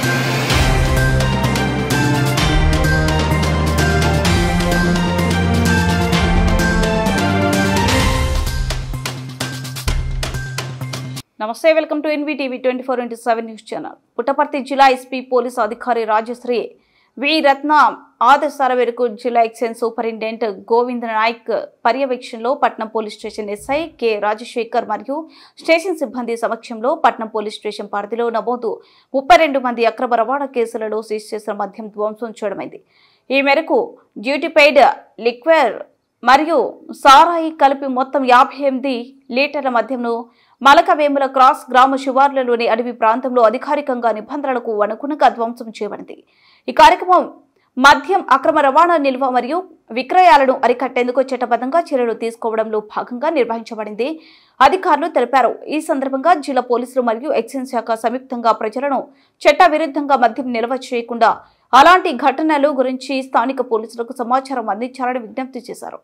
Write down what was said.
నమస్తే, welcome to NVTV 24/7 news channel. Puttaparthi జిల్లా SP police అధికారి రాజశ్రీ వి రత్న ఆదేశాల మేరకు జిల్లా ఎక్సైజ్ సూపరింటెండెంట్ గోవింద్ నాయక్ పర్యవేక్షణలో పట్నం police station SI K Rajasekhar మరియు స్టేషన్ సిబ్బంది సమక్షంలో పట్నం పోలీస్ స్టేషన్ పరిధిలో నమోదు 32 మంది అక్రమ రవాణా కేసులలో సీజ్ చేసిన మద్యం ధ్వంసం చేయడమైంది. ఈ మేరకు డ్యూటీ పెయిడ్ లిక్వర్ మరియు సారాయి కలిపి మొత్తం 58 లీటర్ల మద్యంను మలకవేముల క్రాస్ గ్రామ శివార్లలోని అడవి ప్రాంతంలో అధికారికంగా నిబంధనలకు అనుగుణంగా ధ్వంసం చేయబడింది. ఈ కార్యక్రమం మద్యం అక్రమ రవాణా నిల్వ మరియు విక్రయాలను అరికట్టేందుకు చట్టబద్ధంగా చర్యలు తీసుకోవడంలో భాగంగా నిర్వహించబడింది అధికారులు తెలిపారు. ఈ సందర్భంగా జిల్లా పోలీసులు మరియు ఎక్సైజ్ శాఖ సంయుక్తంగా ప్రజలను చట్ట విరుద్ధంగా మద్యం నిల్వ చేయకుండా అలాంటి ఘటనల గురించి స్థానిక పోలీసులకు సమాచారం అందించాలని విజ్ఞప్తి చేశారు.